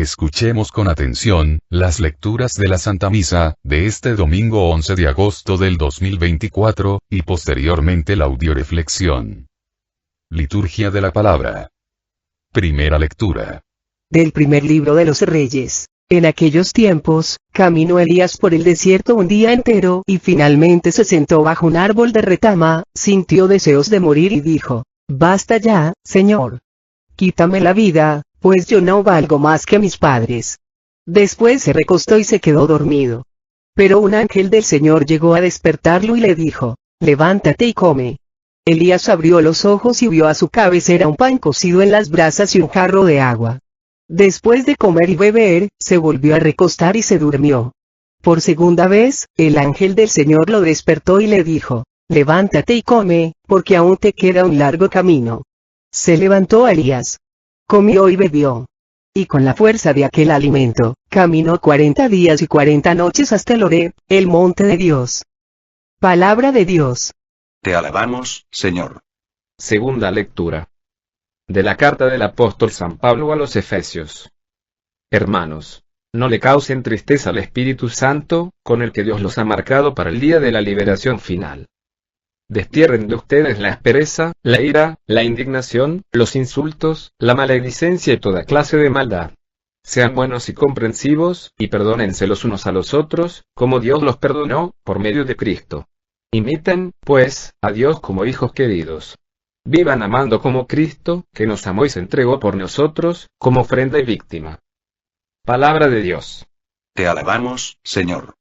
Escuchemos con atención, las lecturas de la Santa Misa, de este domingo 11 de agosto del 2024, y posteriormente la audioreflexión. Liturgia de la Palabra. Primera lectura. Del primer libro de los Reyes. En aquellos tiempos, caminó Elías por el desierto un día entero y finalmente se sentó bajo un árbol de retama, sintió deseos de morir y dijo: Basta ya, Señor. Quítame la vida, pues yo no valgo más que mis padres. Después se recostó y se quedó dormido. Pero un ángel del Señor llegó a despertarlo y le dijo: Levántate y come. Elías abrió los ojos y vio a su cabecera un pan cocido en las brasas y un jarro de agua. Después de comer y beber, se volvió a recostar y se durmió. Por segunda vez, el ángel del Señor lo despertó y le dijo: Levántate y come, porque aún te queda un largo camino. Se levantó Elías. Comió y bebió. Y con la fuerza de aquel alimento, caminó 40 días y 40 noches hasta el Horeb, el monte de Dios. Palabra de Dios. Te alabamos, Señor. Segunda lectura. De la carta del apóstol San Pablo a los Efesios. Hermanos, no le causen tristeza al Espíritu Santo, con el que Dios los ha marcado para el día de la liberación final. Destierren de ustedes la aspereza, la ira, la indignación, los insultos, la maledicencia y toda clase de maldad. Sean buenos y comprensivos, y perdónense los unos a los otros, como Dios los perdonó, por medio de Cristo. Imiten, pues, a Dios como hijos queridos. Vivan amando como Cristo, que nos amó y se entregó por nosotros, como ofrenda y víctima. Palabra de Dios. Te alabamos, Señor.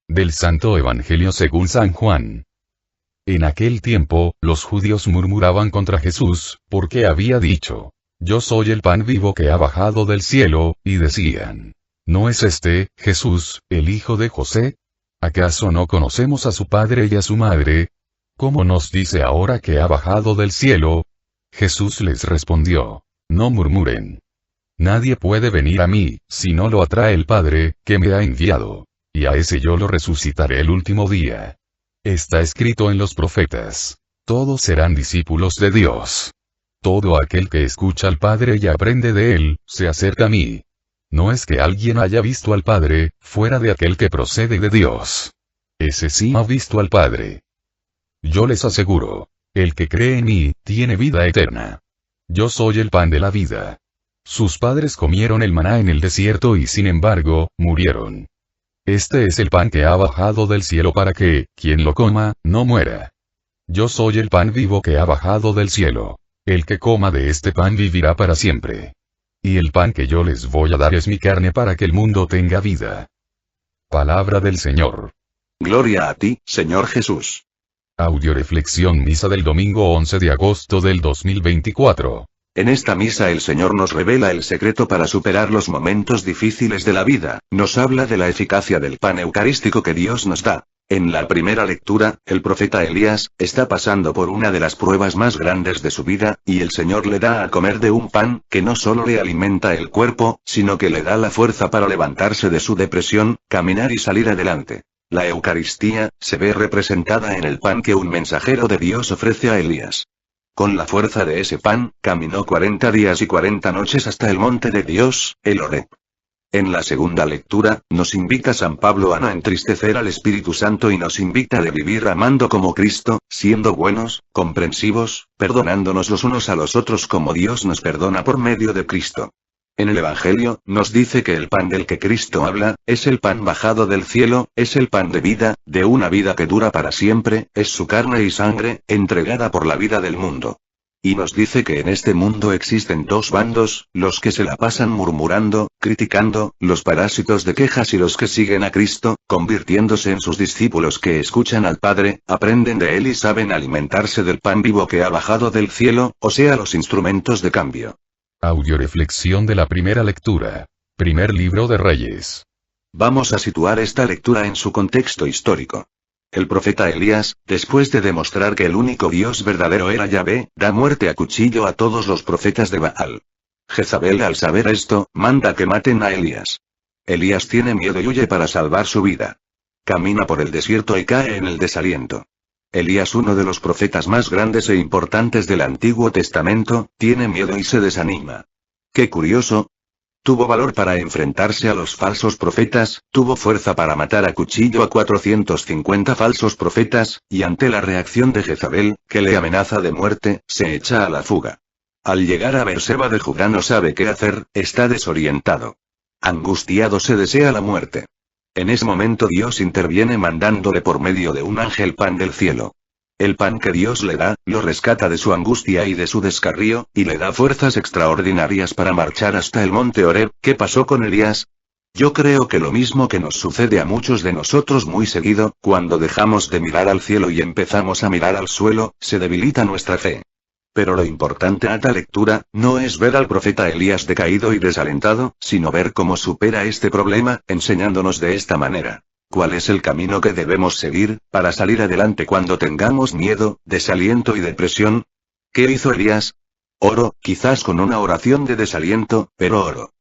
Del Santo Evangelio según San Juan. En aquel tiempo, los judíos murmuraban contra Jesús, porque había dicho: Yo soy el pan vivo que ha bajado del cielo, y decían: ¿No es este, Jesús, el hijo de José? ¿Acaso no conocemos a su padre y a su madre? ¿Cómo nos dice ahora que ha bajado del cielo? Jesús les respondió: No murmuren. Nadie puede venir a mí, si no lo atrae el Padre, que me ha enviado. Y a ese yo lo resucitaré el último día. Está escrito en los profetas: todos serán discípulos de Dios. Todo aquel que escucha al Padre y aprende de él, se acerca a mí. No es que alguien haya visto al Padre, fuera de aquel que procede de Dios. Ese sí ha visto al Padre. Yo les aseguro, el que cree en mí, tiene vida eterna. Yo soy el pan de la vida. Sus padres comieron el maná en el desierto y sin embargo, murieron. Este es el pan que ha bajado del cielo para que, quien lo coma, no muera. Yo soy el pan vivo que ha bajado del cielo. El que coma de este pan vivirá para siempre. Y el pan que yo les voy a dar es mi carne para que el mundo tenga vida. Palabra del Señor. Gloria a ti, Señor Jesús. Audioreflexión Misa del domingo 11 de agosto del 2024. En esta misa el Señor nos revela el secreto para superar los momentos difíciles de la vida, nos habla de la eficacia del pan eucarístico que Dios nos da. En la primera lectura, el profeta Elías está pasando por una de las pruebas más grandes de su vida, y el Señor le da a comer de un pan que no solo le alimenta el cuerpo, sino que le da la fuerza para levantarse de su depresión, caminar y salir adelante. La Eucaristía se ve representada en el pan que un mensajero de Dios ofrece a Elías. Con la fuerza de ese pan, caminó 40 días y 40 noches hasta el monte de Dios, el Horeb. En la segunda lectura, nos invita San Pablo a no entristecer al Espíritu Santo y nos invita a vivir amando como Cristo, siendo buenos, comprensivos, perdonándonos los unos a los otros como Dios nos perdona por medio de Cristo. En el Evangelio, nos dice que el pan del que Cristo habla, es el pan bajado del cielo, es el pan de vida, de una vida que dura para siempre, es su carne y sangre, entregada por la vida del mundo. Y nos dice que en este mundo existen dos bandos, los que se la pasan murmurando, criticando, los parásitos de quejas y los que siguen a Cristo, convirtiéndose en sus discípulos que escuchan al Padre, aprenden de Él y saben alimentarse del pan vivo que ha bajado del cielo, o sea los instrumentos de cambio. Audioreflexión de la primera lectura. Primer libro de Reyes. Vamos a situar esta lectura en su contexto histórico. El profeta Elías, después de demostrar que el único Dios verdadero era Yahvé, da muerte a cuchillo a todos los profetas de Baal. Jezabel, al saber esto, manda que maten a Elías. Elías tiene miedo y huye para salvar su vida. Camina por el desierto y cae en el desaliento. Elías, uno de los profetas más grandes e importantes del Antiguo Testamento, tiene miedo y se desanima. ¡Qué curioso! Tuvo valor para enfrentarse a los falsos profetas, tuvo fuerza para matar a cuchillo a 450 falsos profetas, y ante la reacción de Jezabel, que le amenaza de muerte, se echa a la fuga. Al llegar a Berseba de Judá no sabe qué hacer, está desorientado. Angustiado se desea la muerte. En ese momento Dios interviene mandándole por medio de un ángel pan del cielo. El pan que Dios le da, lo rescata de su angustia y de su descarrío, y le da fuerzas extraordinarias para marchar hasta el monte Horeb. ¿Qué pasó con Elías? Yo creo que lo mismo que nos sucede a muchos de nosotros muy seguido, cuando dejamos de mirar al cielo y empezamos a mirar al suelo, se debilita nuestra fe. Pero lo importante a esta lectura, no es ver al profeta Elías decaído y desalentado, sino ver cómo supera este problema, enseñándonos de esta manera. ¿Cuál es el camino que debemos seguir, para salir adelante cuando tengamos miedo, desaliento y depresión? ¿Qué hizo Elías? Oró, quizás con una oración de desaliento, pero oró.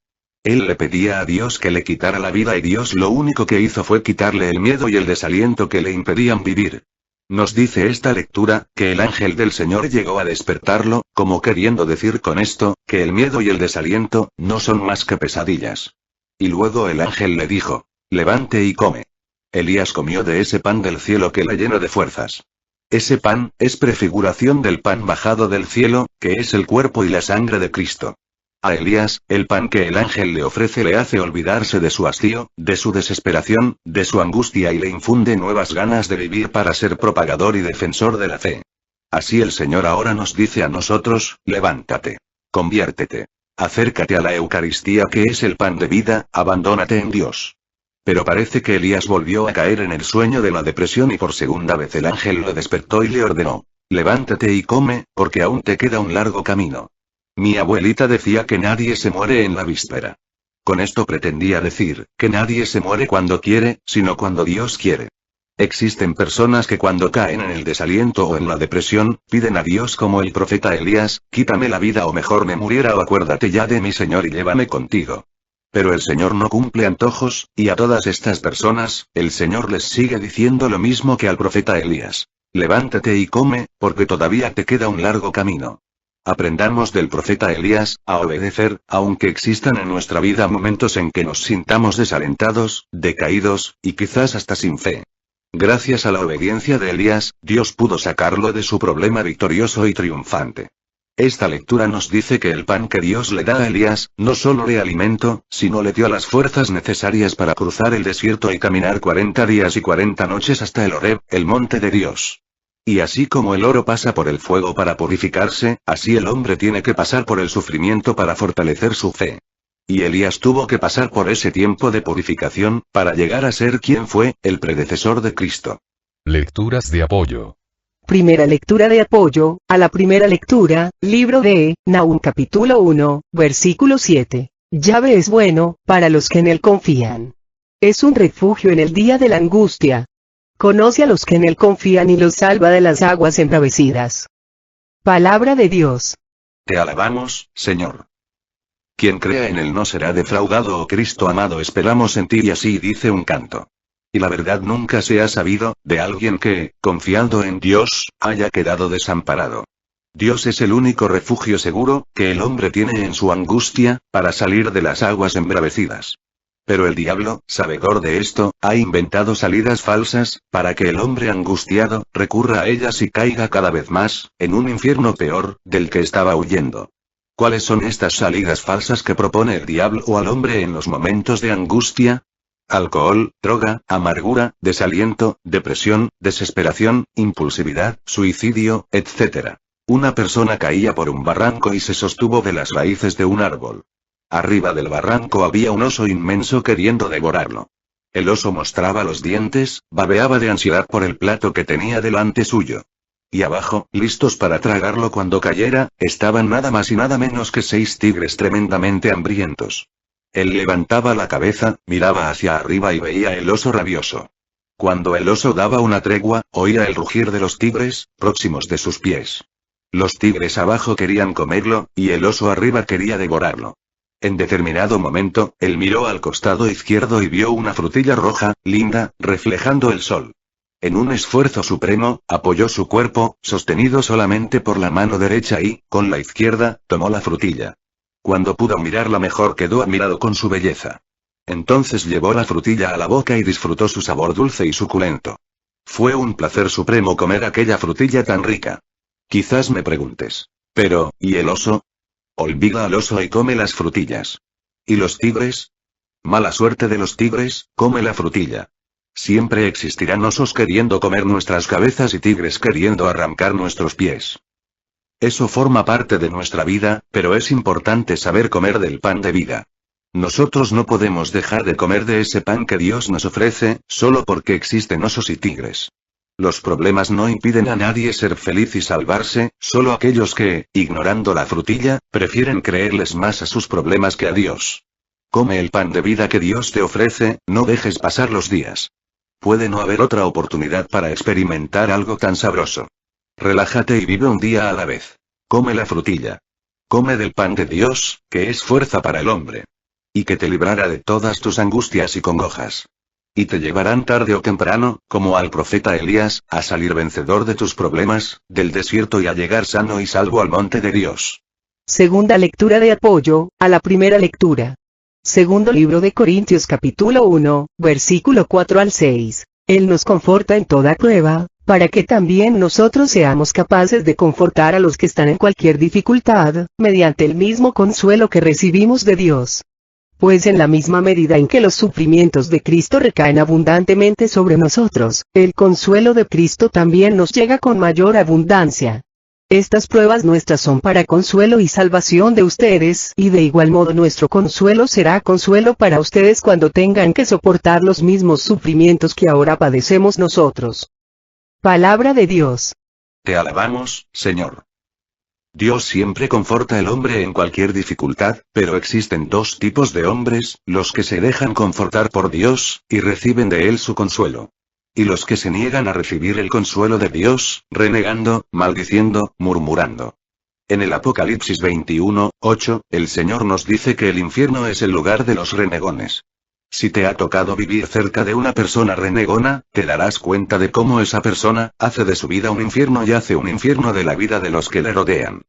Él le pedía a Dios que le quitara la vida y Dios lo único que hizo fue quitarle el miedo y el desaliento que le impedían vivir. Nos dice esta lectura, que el ángel del Señor llegó a despertarlo, como queriendo decir con esto, que el miedo y el desaliento, no son más que pesadillas. Y luego el ángel le dijo, levante y come. Elías comió de ese pan del cielo que le llenó de fuerzas. Ese pan, es prefiguración del pan bajado del cielo, que es el cuerpo y la sangre de Cristo. A Elías, el pan que el ángel le ofrece le hace olvidarse de su hastío, de su desesperación, de su angustia y le infunde nuevas ganas de vivir para ser propagador y defensor de la fe. Así el Señor ahora nos dice a nosotros, levántate. Conviértete. Acércate a la Eucaristía que es el pan de vida, abandónate en Dios. Pero parece que Elías volvió a caer en el sueño de la depresión y por segunda vez el ángel lo despertó y le ordenó, levántate y come, porque aún te queda un largo camino. Mi abuelita decía que nadie se muere en la víspera. Con esto pretendía decir, que nadie se muere cuando quiere, sino cuando Dios quiere. Existen personas que cuando caen en el desaliento o en la depresión, piden a Dios como el profeta Elías, quítame la vida o mejor me muriera o acuérdate ya de mi Señor y llévame contigo. Pero el Señor no cumple antojos, y a todas estas personas, el Señor les sigue diciendo lo mismo que al profeta Elías. Levántate y come, porque todavía te queda un largo camino. Aprendamos del profeta Elías, a obedecer, aunque existan en nuestra vida momentos en que nos sintamos desalentados, decaídos, y quizás hasta sin fe. Gracias a la obediencia de Elías, Dios pudo sacarlo de su problema victorioso y triunfante. Esta lectura nos dice que el pan que Dios le da a Elías, no solo le alimentó, sino le dio las fuerzas necesarias para cruzar el desierto y caminar 40 días y 40 noches hasta el Horeb, el monte de Dios. Y así como el oro pasa por el fuego para purificarse, así el hombre tiene que pasar por el sufrimiento para fortalecer su fe. Y Elías tuvo que pasar por ese tiempo de purificación, para llegar a ser quien fue, el predecesor de Cristo. Lecturas de apoyo. Primera lectura de apoyo, a la primera lectura, libro de Nahum capítulo 1, versículo 7. Yahvé es bueno, para los que en él confían. Es un refugio en el día de la angustia. Conoce a los que en él confían y los salva de las aguas embravecidas. Palabra de Dios. Te alabamos, Señor. Quien crea en él no será defraudado, oh Cristo amado, esperamos en ti, y así dice un canto. Y la verdad nunca se ha sabido, de alguien que, confiando en Dios, haya quedado desamparado. Dios es el único refugio seguro, que el hombre tiene en su angustia, para salir de las aguas embravecidas. Pero el diablo, sabedor de esto, ha inventado salidas falsas, para que el hombre angustiado, recurra a ellas y caiga cada vez más, en un infierno peor, del que estaba huyendo. ¿Cuáles son estas salidas falsas que propone el diablo al hombre en los momentos de angustia? Alcohol, droga, amargura, desaliento, depresión, desesperación, impulsividad, suicidio, etc. Una persona caía por un barranco y se sostuvo de las raíces de un árbol. Arriba del barranco había un oso inmenso queriendo devorarlo. El oso mostraba los dientes, babeaba de ansiedad por el plato que tenía delante suyo. Y abajo, listos para tragarlo cuando cayera, estaban nada más y nada menos que 6 tigres tremendamente hambrientos. Él levantaba la cabeza, miraba hacia arriba y veía el oso rabioso. Cuando el oso daba una tregua, oía el rugir de los tigres, próximos de sus pies. Los tigres abajo querían comerlo, y el oso arriba quería devorarlo. En determinado momento, él miró al costado izquierdo y vio una frutilla roja, linda, reflejando el sol. En un esfuerzo supremo, apoyó su cuerpo, sostenido solamente por la mano derecha y, con la izquierda, tomó la frutilla. Cuando pudo mirarla mejor quedó admirado con su belleza. Entonces llevó la frutilla a la boca y disfrutó su sabor dulce y suculento. Fue un placer supremo comer aquella frutilla tan rica. Quizás me preguntes, pero, ¿y el oso? Olvida al oso y come las frutillas. ¿Y los tigres? Mala suerte de los tigres, come la frutilla. Siempre existirán osos queriendo comer nuestras cabezas y tigres queriendo arrancar nuestros pies. Eso forma parte de nuestra vida, pero es importante saber comer del pan de vida. Nosotros no podemos dejar de comer de ese pan que Dios nos ofrece, solo porque existen osos y tigres. Los problemas no impiden a nadie ser feliz y salvarse, solo aquellos que, ignorando la frutilla, prefieren creerles más a sus problemas que a Dios. Come el pan de vida que Dios te ofrece, no dejes pasar los días. Puede no haber otra oportunidad para experimentar algo tan sabroso. Relájate y vive un día a la vez. Come la frutilla. Come del pan de Dios, que es fuerza para el hombre. Y que te librará de todas tus angustias y congojas. Y te llevarán tarde o temprano, como al profeta Elías, a salir vencedor de tus problemas, del desierto y a llegar sano y salvo al monte de Dios. Segunda lectura de apoyo, a la primera lectura. Segundo libro de Corintios capítulo 1, versículo 4 al 6. Él nos conforta en toda prueba, para que también nosotros seamos capaces de confortar a los que están en cualquier dificultad, mediante el mismo consuelo que recibimos de Dios. Pues en la misma medida en que los sufrimientos de Cristo recaen abundantemente sobre nosotros, el consuelo de Cristo también nos llega con mayor abundancia. Estas pruebas nuestras son para consuelo y salvación de ustedes, y de igual modo nuestro consuelo será consuelo para ustedes cuando tengan que soportar los mismos sufrimientos que ahora padecemos nosotros. Palabra de Dios. Te alabamos, Señor. Dios siempre conforta al hombre en cualquier dificultad, pero existen dos tipos de hombres, los que se dejan confortar por Dios, y reciben de Él su consuelo. Y los que se niegan a recibir el consuelo de Dios, renegando, maldiciendo, murmurando. En el Apocalipsis 21:8, el Señor nos dice que el infierno es el lugar de los renegones. Si te ha tocado vivir cerca de una persona renegona, te darás cuenta de cómo esa persona hace de su vida un infierno y hace un infierno de la vida de los que le rodean.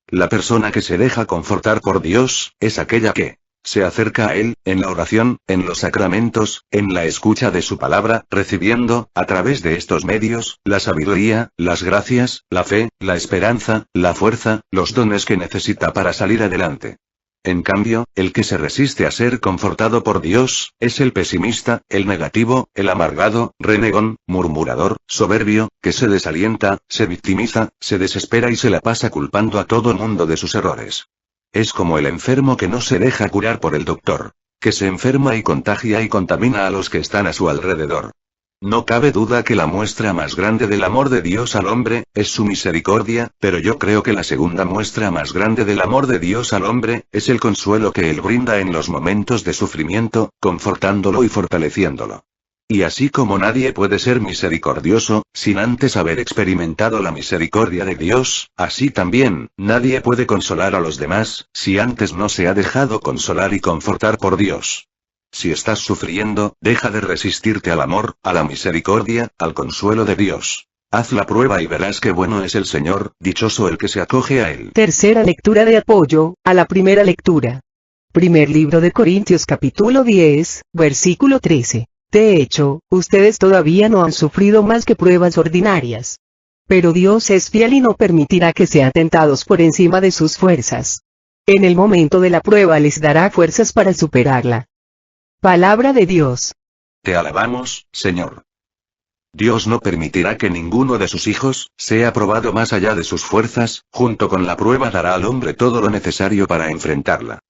La persona que se deja confortar por Dios, es aquella que se acerca a Él, en la oración, en los sacramentos, en la escucha de su palabra, recibiendo, a través de estos medios, la sabiduría, las gracias, la fe, la esperanza, la fuerza, los dones que necesita para salir adelante. En cambio, el que se resiste a ser confortado por Dios, es el pesimista, el negativo, el amargado, renegón, murmurador, soberbio, que se desalienta, se victimiza, se desespera y se la pasa culpando a todo mundo de sus errores. Es como el enfermo que no se deja curar por el doctor, que se enferma y contagia y contamina a los que están a su alrededor. No cabe duda que la muestra más grande del amor de Dios al hombre, es su misericordia, pero yo creo que la segunda muestra más grande del amor de Dios al hombre, es el consuelo que Él brinda en los momentos de sufrimiento, confortándolo y fortaleciéndolo. Y así como nadie puede ser misericordioso, sin antes haber experimentado la misericordia de Dios, así también, nadie puede consolar a los demás, si antes no se ha dejado consolar y confortar por Dios. Si estás sufriendo, deja de resistirte al amor, a la misericordia, al consuelo de Dios. Haz la prueba y verás qué bueno es el Señor, dichoso el que se acoge a Él. Tercera lectura de apoyo, a la primera lectura. Primer libro de Corintios capítulo 10, versículo 13. De hecho, ustedes todavía no han sufrido más que pruebas ordinarias. Pero Dios es fiel y no permitirá que sean tentados por encima de sus fuerzas. En el momento de la prueba les dará fuerzas para superarla. Palabra de Dios. Te alabamos, Señor. Dios no permitirá que ninguno de sus hijos sea probado más allá de sus fuerzas, junto con la prueba dará al hombre todo lo necesario para enfrentarla.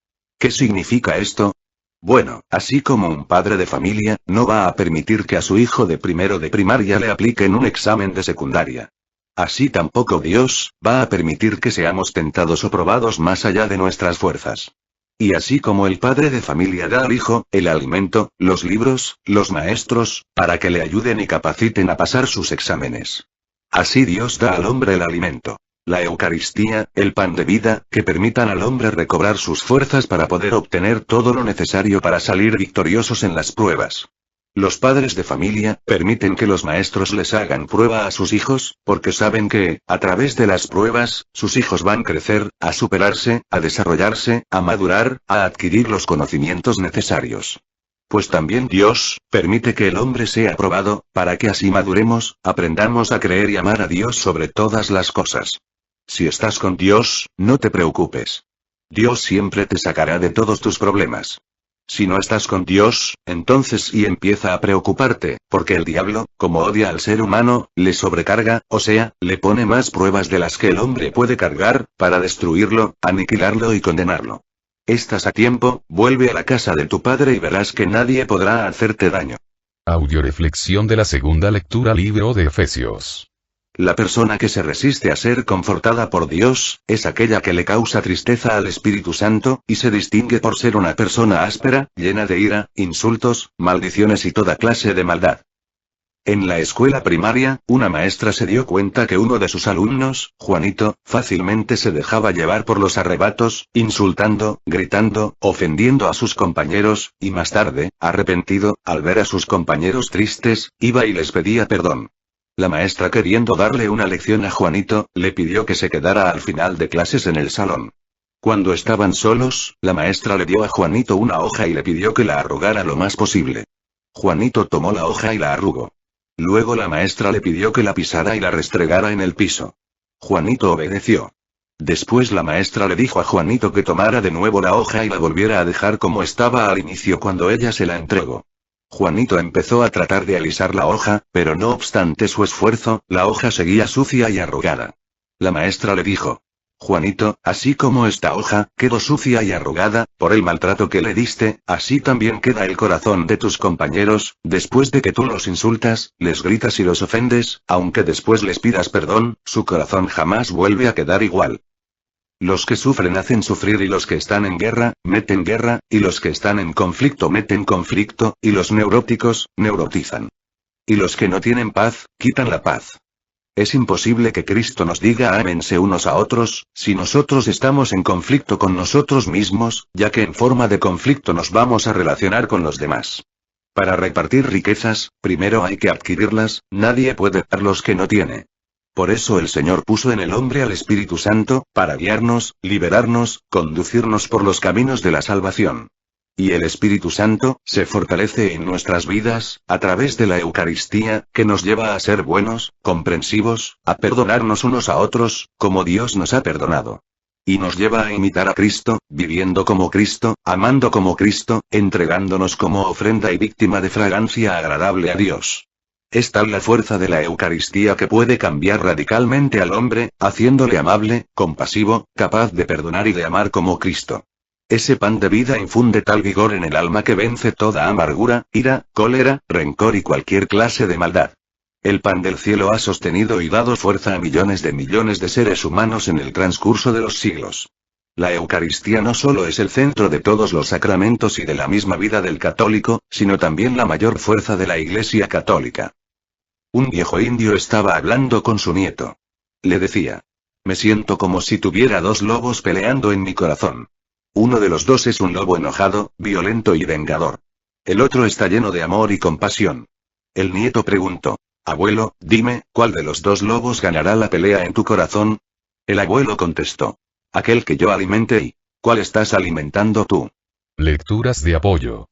¿Qué significa esto? Bueno, así como un padre de familia, no va a permitir que a su hijo de primero de primaria le apliquen un examen de secundaria. Así tampoco Dios va a permitir que seamos tentados o probados más allá de nuestras fuerzas. Y así como el padre de familia da al hijo, el alimento, los libros, los maestros, para que le ayuden y capaciten a pasar sus exámenes. Así Dios da al hombre el alimento, la Eucaristía, el pan de vida, que permitan al hombre recobrar sus fuerzas para poder obtener todo lo necesario para salir victoriosos en las pruebas. Los padres de familia permiten que los maestros les hagan prueba a sus hijos, porque saben que, a través de las pruebas, sus hijos van a crecer, a superarse, a desarrollarse, a madurar, a adquirir los conocimientos necesarios. Pues también Dios permite que el hombre sea probado, para que así maduremos, aprendamos a creer y amar a Dios sobre todas las cosas. Si estás con Dios, no te preocupes. Dios siempre te sacará de todos tus problemas. Si no estás con Dios, entonces sí empieza a preocuparte, porque el diablo, como odia al ser humano, le sobrecarga, o sea, le pone más pruebas de las que el hombre puede cargar, para destruirlo, aniquilarlo y condenarlo. Estás a tiempo, vuelve a la casa de tu padre y verás que nadie podrá hacerte daño. Audioreflexión de la segunda lectura, libro de Efesios. La persona que se resiste a ser confortada por Dios, es aquella que le causa tristeza al Espíritu Santo, y se distingue por ser una persona áspera, llena de ira, insultos, maldiciones y toda clase de maldad. En la escuela primaria, una maestra se dio cuenta que uno de sus alumnos, Juanito, fácilmente se dejaba llevar por los arrebatos, insultando, gritando, ofendiendo a sus compañeros, y más tarde, arrepentido, al ver a sus compañeros tristes, iba y les pedía perdón. La maestra, queriendo darle una lección a Juanito, le pidió que se quedara al final de clases en el salón. Cuando estaban solos, la maestra le dio a Juanito una hoja y le pidió que la arrugara lo más posible. Juanito tomó la hoja y la arrugó. Luego la maestra le pidió que la pisara y la restregara en el piso. Juanito obedeció. Después la maestra le dijo a Juanito que tomara de nuevo la hoja y la volviera a dejar como estaba al inicio cuando ella se la entregó. Juanito empezó a tratar de alisar la hoja, pero no obstante su esfuerzo, la hoja seguía sucia y arrugada. La maestra le dijo: Juanito, así como esta hoja quedó sucia y arrugada, por el maltrato que le diste, así también queda el corazón de tus compañeros, después de que tú los insultas, les gritas y los ofendes, aunque después les pidas perdón, su corazón jamás vuelve a quedar igual. Los que sufren hacen sufrir y los que están en guerra, meten guerra, y los que están en conflicto meten conflicto, y los neuróticos, neurotizan. Y los que no tienen paz, quitan la paz. Es imposible que Cristo nos diga ámense unos a otros, si nosotros estamos en conflicto con nosotros mismos, ya que en forma de conflicto nos vamos a relacionar con los demás. Para repartir riquezas, primero hay que adquirirlas, nadie puede dar los que no tiene. Por eso el Señor puso en el hombre al Espíritu Santo, para guiarnos, liberarnos, conducirnos por los caminos de la salvación. Y el Espíritu Santo se fortalece en nuestras vidas, a través de la Eucaristía, que nos lleva a ser buenos, comprensivos, a perdonarnos unos a otros, como Dios nos ha perdonado. Y nos lleva a imitar a Cristo, viviendo como Cristo, amando como Cristo, entregándonos como ofrenda y víctima de fragancia agradable a Dios. Es tal la fuerza de la Eucaristía que puede cambiar radicalmente al hombre, haciéndole amable, compasivo, capaz de perdonar y de amar como Cristo. Ese pan de vida infunde tal vigor en el alma que vence toda amargura, ira, cólera, rencor y cualquier clase de maldad. El pan del cielo ha sostenido y dado fuerza a millones de seres humanos en el transcurso de los siglos. La Eucaristía no solo es el centro de todos los sacramentos y de la misma vida del católico, sino también la mayor fuerza de la Iglesia católica. Un viejo indio estaba hablando con su nieto. Le decía: me siento como si tuviera dos lobos peleando en mi corazón. Uno de los dos es un lobo enojado, violento y vengador. El otro está lleno de amor y compasión. El nieto preguntó: abuelo, dime, ¿cuál de los dos lobos ganará la pelea en tu corazón? El abuelo contestó: aquel que yo alimente. ¿Y cuál estás alimentando tú? Lecturas de apoyo.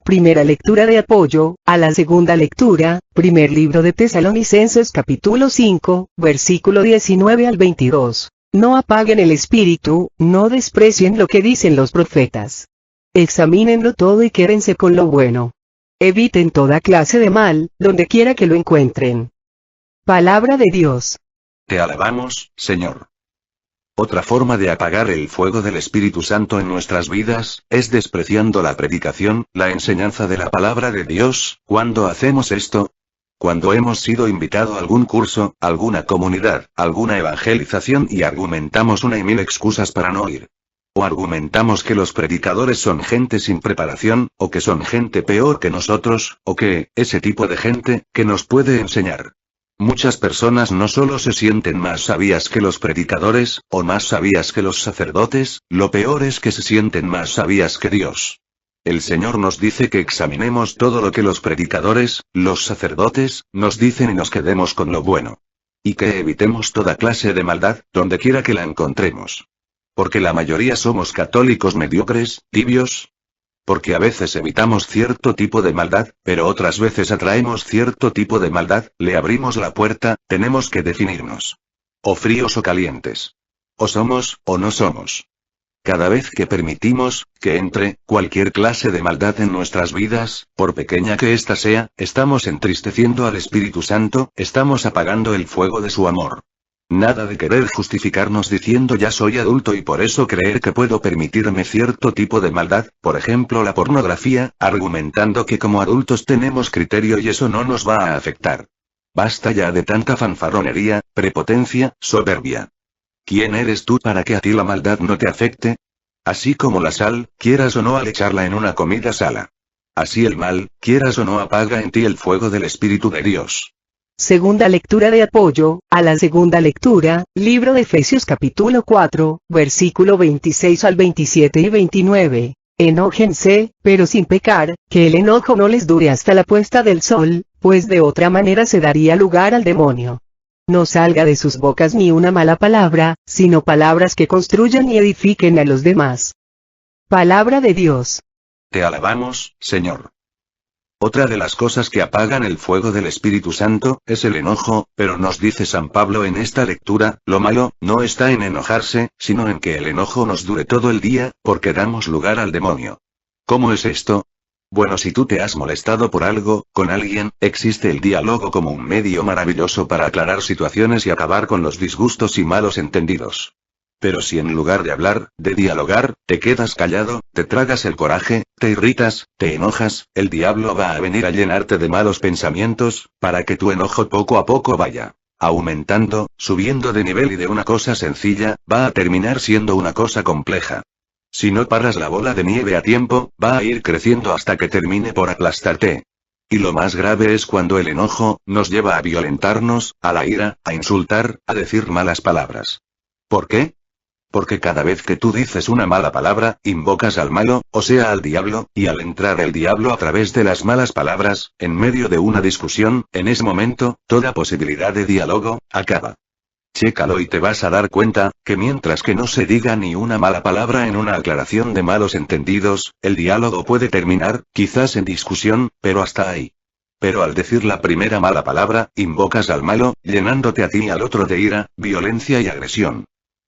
Primera lectura de apoyo, a la segunda lectura, primer libro de Tesalonicenses capítulo 5, versículo 19 al 22. No apaguen el espíritu, no desprecien lo que dicen los profetas. Examínenlo todo y quédense con lo bueno. Eviten toda clase de mal, donde quiera que lo encuentren. Palabra de Dios. Te alabamos, Señor. Otra forma de apagar el fuego del Espíritu Santo en nuestras vidas, es despreciando la predicación, la enseñanza de la palabra de Dios. ¿Cuándo hacemos esto? Cuando hemos sido invitado a algún curso, alguna comunidad, alguna evangelización y argumentamos una y mil excusas para no ir. O argumentamos que los predicadores son gente sin preparación, o que son gente peor que nosotros, o que, ese tipo de gente, que nos puede enseñar. Muchas personas no solo se sienten más sabias que los predicadores, o más sabias que los sacerdotes, lo peor es que se sienten más sabias que Dios. El Señor nos dice que examinemos todo lo que los predicadores, los sacerdotes, nos dicen y nos quedemos con lo bueno. Y que evitemos toda clase de maldad, donde quiera que la encontremos. Porque la mayoría somos católicos mediocres, tibios. Porque a veces evitamos cierto tipo de maldad, pero otras veces atraemos cierto tipo de maldad, le abrimos la puerta, tenemos que definirnos. O fríos o calientes. O somos, o no somos. Cada vez que permitimos que entre cualquier clase de maldad en nuestras vidas, por pequeña que ésta sea, estamos entristeciendo al Espíritu Santo, estamos apagando el fuego de su amor. Nada de querer justificarnos diciendo ya soy adulto y por eso creer que puedo permitirme cierto tipo de maldad, por ejemplo la pornografía, argumentando que como adultos tenemos criterio y eso no nos va a afectar. Basta ya de tanta fanfarronería, prepotencia, soberbia. ¿Quién eres tú para que a ti la maldad no te afecte? Así como la sal, quieras o no al echarla en una comida sala. Así el mal, quieras o no apaga en ti el fuego del Espíritu de Dios. Segunda lectura de apoyo, a la segunda lectura, libro de Efesios capítulo 4, versículo 26 al 27 y 29. Enójense, pero sin pecar, que el enojo no les dure hasta la puesta del sol, pues de otra manera se daría lugar al demonio. No salga de sus bocas ni una mala palabra, sino palabras que construyan y edifiquen a los demás. Palabra de Dios. Te alabamos, Señor. Otra de las cosas que apagan el fuego del Espíritu Santo, es el enojo, pero nos dice San Pablo en esta lectura, lo malo, no está en enojarse, sino en que el enojo nos dure todo el día, porque damos lugar al demonio. ¿Cómo es esto? Bueno, si tú te has molestado por algo, con alguien, existe el diálogo como un medio maravilloso para aclarar situaciones y acabar con los disgustos y malos entendidos. Pero si en lugar de hablar, de dialogar, te quedas callado, te tragas el coraje, te irritas, te enojas, el diablo va a venir a llenarte de malos pensamientos, para que tu enojo poco a poco vaya aumentando, subiendo de nivel y de una cosa sencilla, va a terminar siendo una cosa compleja. Si no paras la bola de nieve a tiempo, va a ir creciendo hasta que termine por aplastarte. Y lo más grave es cuando el enojo nos lleva a violentarnos, a la ira, a insultar, a decir malas palabras. ¿Por qué? Porque cada vez que tú dices una mala palabra, invocas al malo, o sea al diablo, y al entrar el diablo a través de las malas palabras, en medio de una discusión, en ese momento, toda posibilidad de diálogo, acaba. Chécalo y te vas a dar cuenta, que mientras que no se diga ni una mala palabra en una aclaración de malos entendidos, el diálogo puede terminar, quizás en discusión, pero hasta ahí. Pero al decir la primera mala palabra, invocas al malo, llenándote a ti y al otro de ira, violencia y agresión.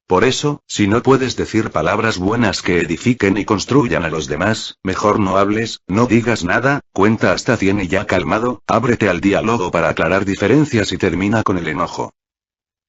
Por eso, si no puedes decir palabras buenas que edifiquen y construyan a los demás, mejor no hables, no digas nada, cuenta hasta 100 y ya calmado, ábrete al diálogo para aclarar diferencias y termina con el enojo.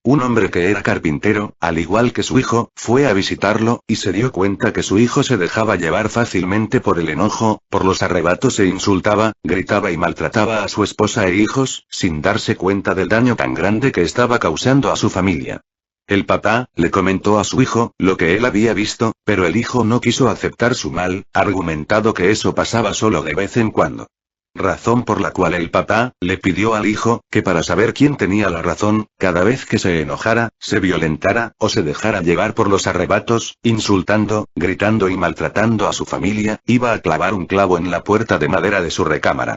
Un hombre que era carpintero, al igual que su hijo, fue a visitarlo, y se dio cuenta que su hijo se dejaba llevar fácilmente por el enojo, por los arrebatos e insultaba, gritaba y maltrataba a su esposa e hijos, sin darse cuenta del daño tan grande que estaba causando a su familia. El papá le comentó a su hijo lo que él había visto, pero el hijo no quiso aceptar su mal, argumentando que eso pasaba solo de vez en cuando. Razón por la cual el papá le pidió al hijo que para saber quién tenía la razón, cada vez que se enojara, se violentara, o se dejara llevar por los arrebatos, insultando, gritando y maltratando a su familia, iba a clavar un clavo en la puerta de madera de su recámara.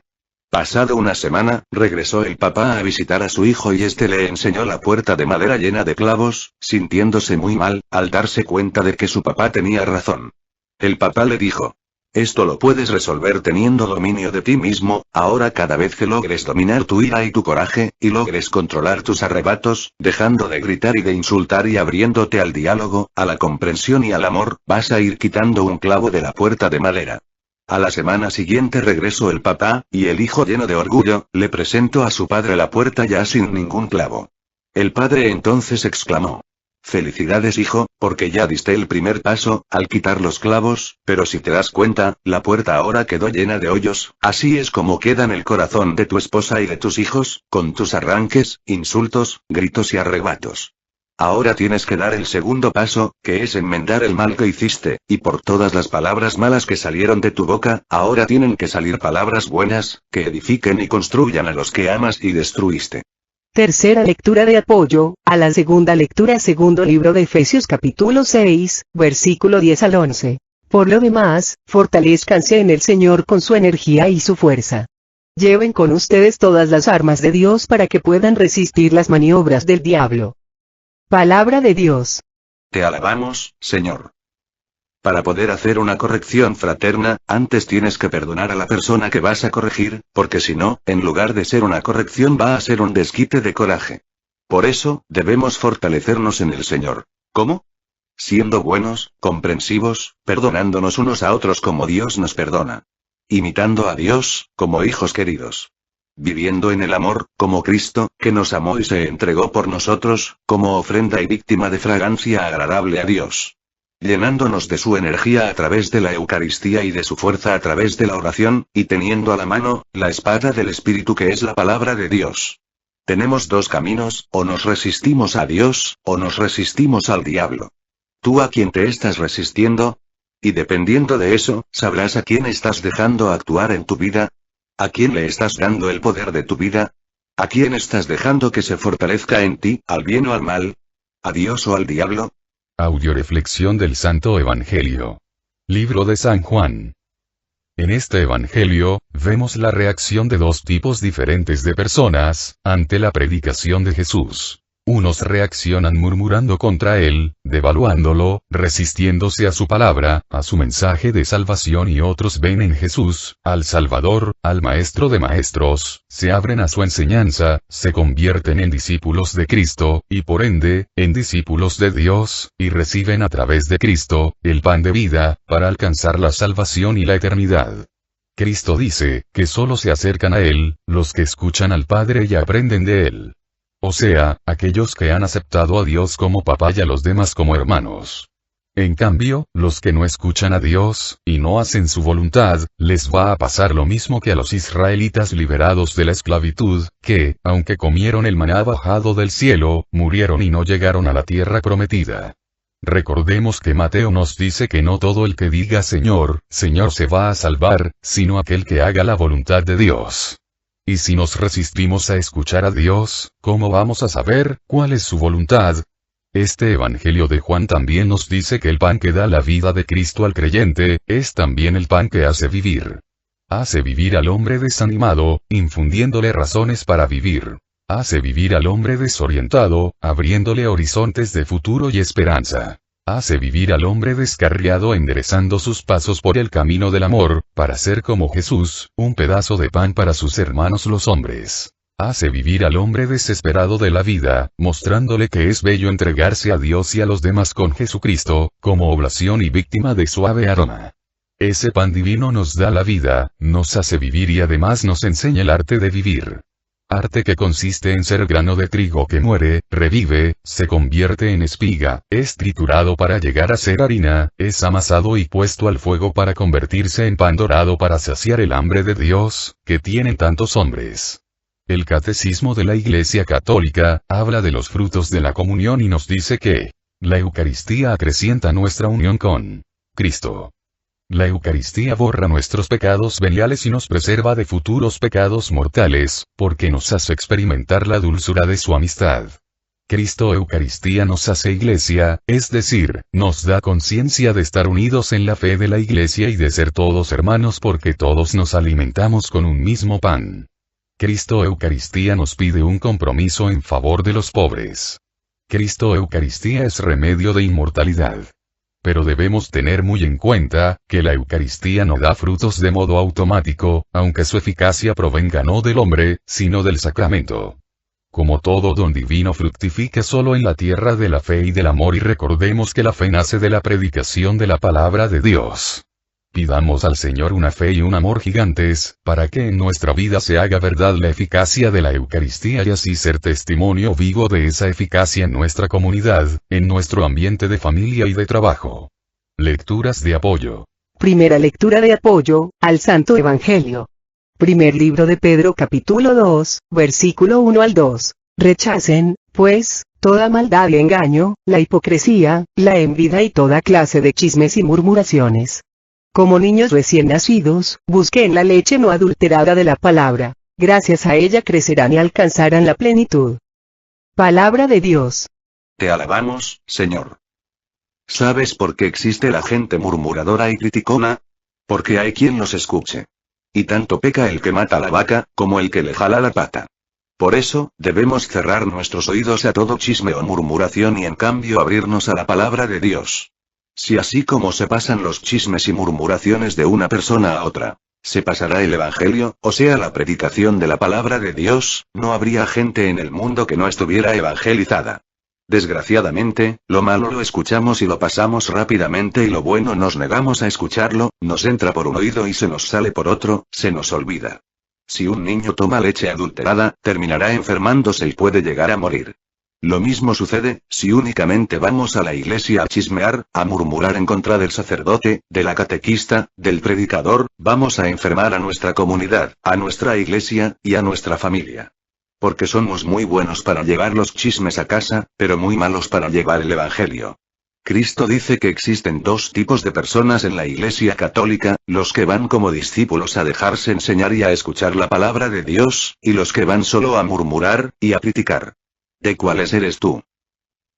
Pasado una semana, regresó el papá a visitar a su hijo y este le enseñó la puerta de madera llena de clavos, sintiéndose muy mal, al darse cuenta de que su papá tenía razón. El papá le dijo: esto lo puedes resolver teniendo dominio de ti mismo, ahora cada vez que logres dominar tu ira y tu coraje, y logres controlar tus arrebatos, dejando de gritar y de insultar y abriéndote al diálogo, a la comprensión y al amor, vas a ir quitando un clavo de la puerta de madera. A la semana siguiente regresó el papá, y el hijo lleno de orgullo, le presentó a su padre la puerta ya sin ningún clavo. El padre entonces exclamó: felicidades hijo, porque ya diste el primer paso, al quitar los clavos, pero si te das cuenta, la puerta ahora quedó llena de hoyos, así es como queda en el corazón de tu esposa y de tus hijos, con tus arranques, insultos, gritos y arrebatos. Ahora tienes que dar el segundo paso, que es enmendar el mal que hiciste, y por todas las palabras malas que salieron de tu boca, ahora tienen que salir palabras buenas, que edifiquen y construyan a los que amas y destruiste. Tercera lectura de apoyo, a la segunda lectura segundo libro de Efesios capítulo 6, versículo 10 al 11. Por lo demás, fortalézcanse en el Señor con su energía y su fuerza. Lleven con ustedes todas las armas de Dios para que puedan resistir las maniobras del diablo. Palabra de Dios. Te alabamos, Señor. Para poder hacer una corrección fraterna, antes tienes que perdonar a la persona que vas a corregir, porque si no, en lugar de ser una corrección va a ser un desquite de coraje. Por eso, debemos fortalecernos en el Señor. ¿Cómo? Siendo buenos, comprensivos, perdonándonos unos a otros como Dios nos perdona. Imitando a Dios, como hijos queridos. Viviendo en el amor, como Cristo, que nos amó y se entregó por nosotros, como ofrenda y víctima de fragancia agradable a Dios. Llenándonos de su energía a través de la Eucaristía y de su fuerza a través de la oración, y teniendo a la mano, la espada del Espíritu que es la palabra de Dios. Tenemos dos caminos, o nos resistimos a Dios, o nos resistimos al diablo. ¿Tú a quién te estás resistiendo? Y dependiendo de eso, sabrás a quién estás dejando actuar en tu vida. ¿A quién le estás dando el poder de tu vida? ¿A quién estás dejando que se fortalezca en ti, al bien o al mal? ¿A Dios o al diablo? Audioreflexión del Santo Evangelio. Libro de San Juan. En este Evangelio, vemos la reacción de dos tipos diferentes de personas, ante la predicación de Jesús. Unos reaccionan murmurando contra él, devaluándolo, resistiéndose a su palabra, a su mensaje de salvación, y otros ven en Jesús, al Salvador, al Maestro de Maestros, se abren a su enseñanza, se convierten en discípulos de Cristo, y por ende, en discípulos de Dios, y reciben a través de Cristo, el pan de vida, para alcanzar la salvación y la eternidad. Cristo dice, que solo se acercan a Él, los que escuchan al Padre y aprenden de Él. O sea, aquellos que han aceptado a Dios como papá y a los demás como hermanos. En cambio, los que no escuchan a Dios, y no hacen su voluntad, les va a pasar lo mismo que a los israelitas liberados de la esclavitud, que, aunque comieron el maná bajado del cielo, murieron y no llegaron a la tierra prometida. Recordemos que Mateo nos dice que no todo el que diga Señor, Señor se va a salvar, sino aquel que haga la voluntad de Dios. Y si nos resistimos a escuchar a Dios, ¿cómo vamos a saber cuál es su voluntad? Este Evangelio de Juan también nos dice que el pan que da la vida de Cristo al creyente, es también el pan que hace vivir. Hace vivir al hombre desanimado, infundiéndole razones para vivir. Hace vivir al hombre desorientado, abriéndole horizontes de futuro y esperanza. Hace vivir al hombre descarriado enderezando sus pasos por el camino del amor, para ser como Jesús, un pedazo de pan para sus hermanos los hombres. Hace vivir al hombre desesperado de la vida, mostrándole que es bello entregarse a Dios y a los demás con Jesucristo, como oblación y víctima de suave aroma. Ese pan divino nos da la vida, nos hace vivir y además nos enseña el arte de vivir. Arte que consiste en ser grano de trigo que muere, revive, se convierte en espiga, es triturado para llegar a ser harina, es amasado y puesto al fuego para convertirse en pan dorado para saciar el hambre de Dios, que tienen tantos hombres. El Catecismo de la Iglesia Católica, habla de los frutos de la comunión y nos dice que la Eucaristía acrecienta nuestra unión con Cristo. La Eucaristía borra nuestros pecados veniales y nos preserva de futuros pecados mortales, porque nos hace experimentar la dulzura de su amistad. Cristo Eucaristía nos hace Iglesia, es decir, nos da conciencia de estar unidos en la fe de la Iglesia y de ser todos hermanos porque todos nos alimentamos con un mismo pan. Cristo Eucaristía nos pide un compromiso en favor de los pobres. Cristo Eucaristía es remedio de inmortalidad. Pero debemos tener muy en cuenta, que la Eucaristía no da frutos de modo automático, aunque su eficacia provenga no del hombre, sino del sacramento. Como todo don divino fructifica solo en la tierra de la fe y del amor y recordemos que la fe nace de la predicación de la palabra de Dios. Pidamos al Señor una fe y un amor gigantes, para que en nuestra vida se haga verdad la eficacia de la Eucaristía y así ser testimonio vivo de esa eficacia en nuestra comunidad, en nuestro ambiente de familia y de trabajo. Lecturas de apoyo. Primera lectura de apoyo, al Santo Evangelio. Primer libro de Pedro capítulo 2, versículo 1 al 2. Rechacen, pues, toda maldad y engaño, la hipocresía, la envidia y toda clase de chismes y murmuraciones. Como niños recién nacidos, busquen la leche no adulterada de la palabra. Gracias a ella crecerán y alcanzarán la plenitud. Palabra de Dios. Te alabamos, Señor. ¿Sabes por qué existe la gente murmuradora y criticona? Porque hay quien los escuche. Y tanto peca el que mata a la vaca, como el que le jala la pata. Por eso, debemos cerrar nuestros oídos a todo chisme o murmuración y en cambio abrirnos a la palabra de Dios. Si así como se pasan los chismes y murmuraciones de una persona a otra, se pasará el Evangelio, o sea la predicación de la palabra de Dios, no habría gente en el mundo que no estuviera evangelizada. Desgraciadamente, lo malo lo escuchamos y lo pasamos rápidamente y lo bueno nos negamos a escucharlo, nos entra por un oído y se nos sale por otro, se nos olvida. Si un niño toma leche adulterada, terminará enfermándose y puede llegar a morir. Lo mismo sucede, si únicamente vamos a la iglesia a chismear, a murmurar en contra del sacerdote, de la catequista, del predicador, vamos a enfermar a nuestra comunidad, a nuestra iglesia, y a nuestra familia. Porque somos muy buenos para llevar los chismes a casa, pero muy malos para llevar el Evangelio. Cristo dice que existen dos tipos de personas en la Iglesia Católica, los que van como discípulos a dejarse enseñar y a escuchar la palabra de Dios, y los que van solo a murmurar, y a criticar. ¿De cuáles eres tú?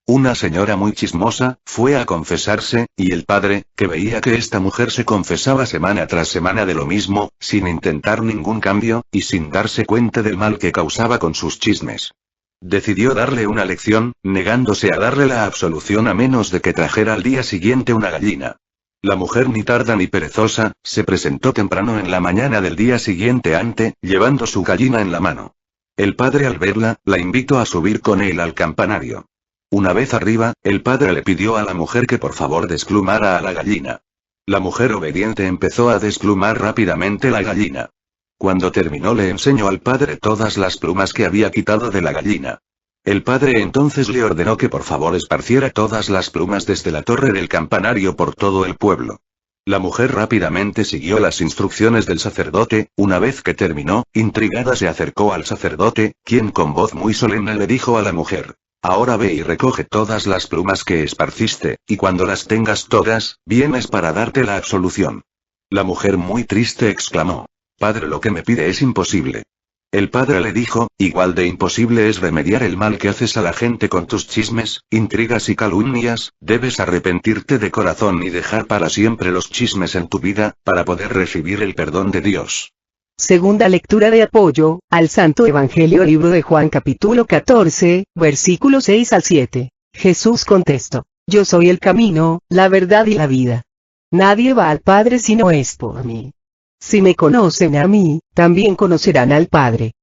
Una señora muy chismosa, fue a confesarse, y el padre, que veía que esta mujer se confesaba semana tras semana de lo mismo, sin intentar ningún cambio, y sin darse cuenta del mal que causaba con sus chismes, decidió darle una lección, negándose a darle la absolución a menos de que trajera al día siguiente una gallina. La mujer ni tarda ni perezosa, se presentó temprano en la mañana del día siguiente llevando su gallina en la mano. El padre al verla, la invitó a subir con él al campanario. Una vez arriba, el padre le pidió a la mujer que por favor desplumara a la gallina. La mujer obediente empezó a desplumar rápidamente la gallina. Cuando terminó le enseñó al padre todas las plumas que había quitado de la gallina. El padre entonces le ordenó que por favor esparciera todas las plumas desde la torre del campanario por todo el pueblo. La mujer rápidamente siguió las instrucciones del sacerdote, una vez que terminó, intrigada se acercó al sacerdote, quien con voz muy solemne le dijo a la mujer: ahora ve y recoge todas las plumas que esparciste, y cuando las tengas todas, vienes para darte la absolución. La mujer muy triste exclamó: Padre, lo que me pide es imposible. El padre le dijo: igual de imposible es remediar el mal que haces a la gente con tus chismes, intrigas y calumnias, debes arrepentirte de corazón y dejar para siempre los chismes en tu vida, para poder recibir el perdón de Dios. Segunda lectura de apoyo, al Santo Evangelio, libro de Juan capítulo 14, versículos 6 al 7. Jesús contestó: Yo soy el camino, la verdad y la vida. Nadie va al Padre si no es por mí. Si me conocen a mí, también conocerán al Padre.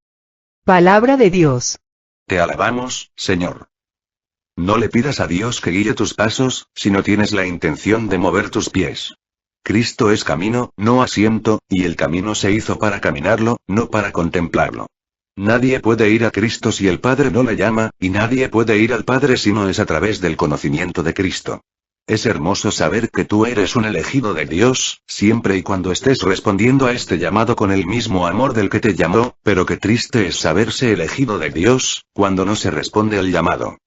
Palabra de Dios. Te alabamos, Señor. No le pidas a Dios que guíe tus pasos, si no tienes la intención de mover tus pies. Cristo es camino, no asiento, y el camino se hizo para caminarlo, no para contemplarlo. Nadie puede ir a Cristo si el Padre no le llama, y nadie puede ir al Padre si no es a través del conocimiento de Cristo. Es hermoso saber que tú eres un elegido de Dios, siempre y cuando estés respondiendo a este llamado con el mismo amor del que te llamó, pero qué triste es saberse elegido de Dios, cuando no se responde al llamado.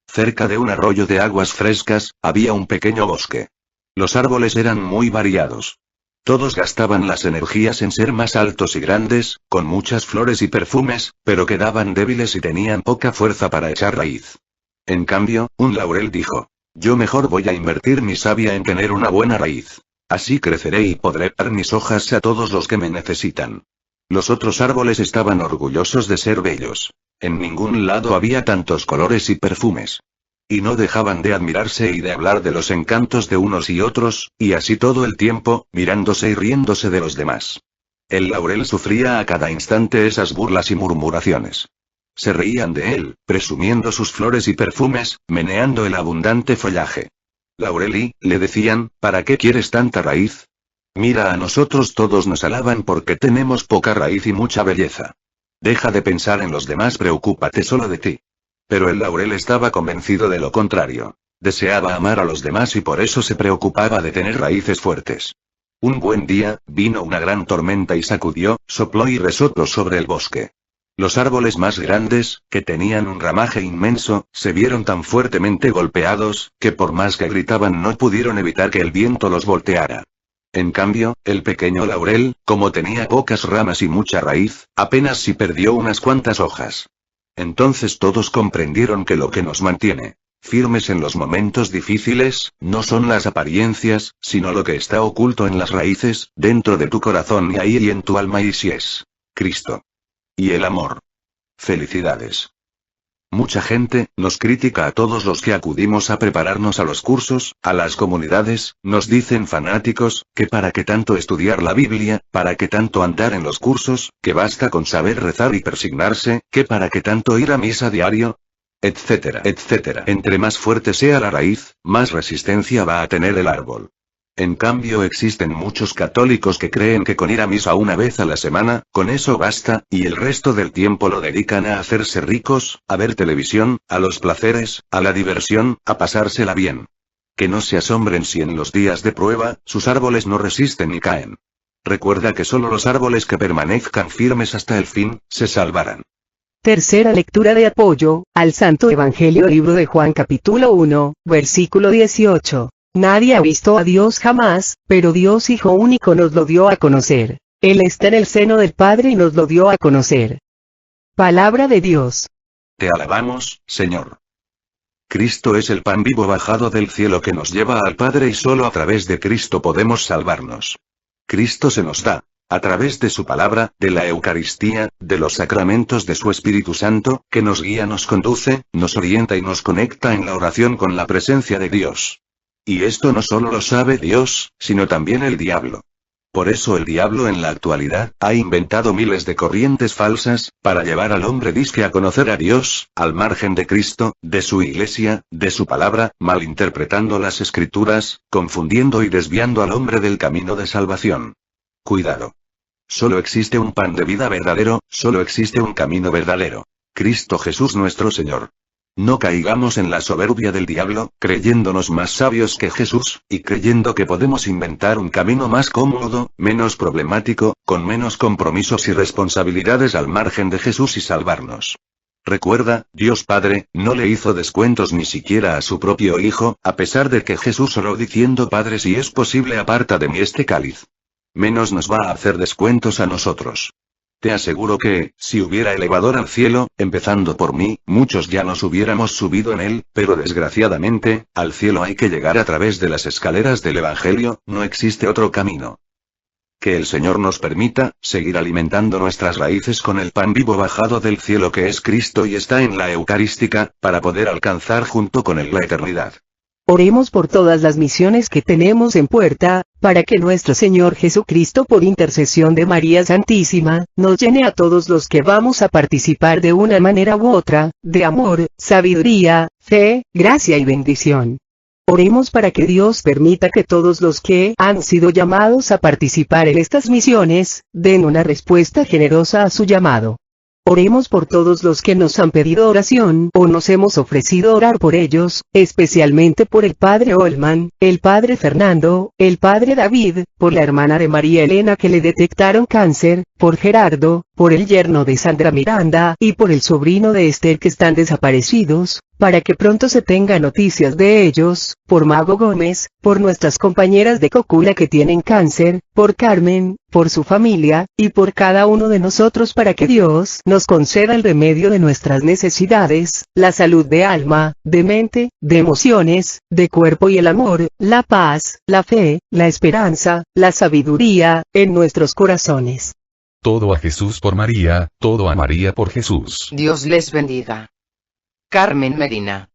Cerca de un arroyo de aguas frescas, había un pequeño bosque. Los árboles eran muy variados. Todos gastaban las energías en ser más altos y grandes, con muchas flores y perfumes, pero quedaban débiles y tenían poca fuerza para echar raíz. En cambio, un laurel dijo: yo mejor voy a invertir mi savia en tener una buena raíz. Así creceré y podré dar mis hojas a todos los que me necesitan. Los otros árboles estaban orgullosos de ser bellos. En ningún lado había tantos colores y perfumes. Y no dejaban de admirarse y de hablar de los encantos de unos y otros, y así todo el tiempo, mirándose y riéndose de los demás. El laurel sufría a cada instante esas burlas y murmuraciones. Se reían de él, presumiendo sus flores y perfumes, meneando el abundante follaje. Laureli, le decían, ¿para qué quieres tanta raíz? Mira, a nosotros todos nos alaban porque tenemos poca raíz y mucha belleza. Deja de pensar en los demás, preocúpate solo de ti. Pero el laurel estaba convencido de lo contrario. Deseaba amar a los demás y por eso se preocupaba de tener raíces fuertes. Un buen día, vino una gran tormenta y sacudió, sopló y resopló sobre el bosque. Los árboles más grandes, que tenían un ramaje inmenso, se vieron tan fuertemente golpeados, que por más que gritaban no pudieron evitar que el viento los volteara. En cambio, el pequeño laurel, como tenía pocas ramas y mucha raíz, apenas si perdió unas cuantas hojas. Entonces todos comprendieron que lo que nos mantiene firmes en los momentos difíciles, no son las apariencias, sino lo que está oculto en las raíces, dentro de tu corazón y ahí y en tu alma, y si es Cristo. Y el amor. Felicidades. Mucha gente nos critica a todos los que acudimos a prepararnos a los cursos, a las comunidades, nos dicen fanáticos, que para qué tanto estudiar la Biblia, para qué tanto andar en los cursos, que basta con saber rezar y persignarse, que para qué tanto ir a misa diario, etcétera, etcétera. Entre más fuerte sea la raíz, más resistencia va a tener el árbol. En cambio existen muchos católicos que creen que con ir a misa una vez a la semana, con eso basta, y el resto del tiempo lo dedican a hacerse ricos, a ver televisión, a los placeres, a la diversión, a pasársela bien. Que no se asombren si en los días de prueba, sus árboles no resisten y caen. Recuerda que solo los árboles que permanezcan firmes hasta el fin, se salvarán. Tercera lectura de apoyo, al Santo Evangelio, libro de Juan capítulo 1, versículo 18. Nadie ha visto a Dios jamás, pero Dios Hijo único nos lo dio a conocer. Él está en el seno del Padre y nos lo dio a conocer. Palabra de Dios. Te alabamos, Señor. Cristo es el pan vivo bajado del cielo que nos lleva al Padre y solo a través de Cristo podemos salvarnos. Cristo se nos da, a través de su palabra, de la Eucaristía, de los sacramentos de su Espíritu Santo, que nos guía, nos conduce, nos orienta y nos conecta en la oración con la presencia de Dios. Y esto no solo lo sabe Dios, sino también el diablo. Por eso el diablo en la actualidad, ha inventado miles de corrientes falsas, para llevar al hombre disque a conocer a Dios, al margen de Cristo, de su iglesia, de su palabra, malinterpretando las escrituras, confundiendo y desviando al hombre del camino de salvación. Cuidado. Solo existe un pan de vida verdadero, solo existe un camino verdadero. Cristo Jesús nuestro Señor. No caigamos en la soberbia del diablo, creyéndonos más sabios que Jesús, y creyendo que podemos inventar un camino más cómodo, menos problemático, con menos compromisos y responsabilidades al margen de Jesús y salvarnos. Recuerda, Dios Padre, no le hizo descuentos ni siquiera a su propio Hijo, a pesar de que Jesús oró diciendo: Padre, si es posible, aparta de mí este cáliz. Menos nos va a hacer descuentos a nosotros. Te aseguro que, si hubiera elevador al cielo, empezando por mí, muchos ya nos hubiéramos subido en él, pero desgraciadamente, al cielo hay que llegar a través de las escaleras del Evangelio, no existe otro camino. Que el Señor nos permita seguir alimentando nuestras raíces con el pan vivo bajado del cielo que es Cristo y está en la Eucarística, para poder alcanzar junto con él la eternidad. Oremos por todas las misiones que tenemos en puerta, para que nuestro Señor Jesucristo, por intercesión de María Santísima, nos llene a todos los que vamos a participar de una manera u otra, de amor, sabiduría, fe, gracia y bendición. Oremos para que Dios permita que todos los que han sido llamados a participar en estas misiones, den una respuesta generosa a su llamado. Oremos por todos los que nos han pedido oración o nos hemos ofrecido orar por ellos, especialmente por el padre Olman, el padre Fernando, el padre David, por la hermana de María Elena que le detectaron cáncer, por Gerardo, por el yerno de Sandra Miranda y por el sobrino de Esther que están desaparecidos, para que pronto se tenga noticias de ellos, por Mago Gómez, por nuestras compañeras de Cocula que tienen cáncer, por Carmen, por su familia, y por cada uno de nosotros para que Dios nos conceda el remedio de nuestras necesidades, la salud de alma, de mente, de emociones, de cuerpo y el amor, la paz, la fe, la esperanza, la sabiduría, en nuestros corazones. Todo a Jesús por María, todo a María por Jesús. Dios les bendiga. Carmen Medina.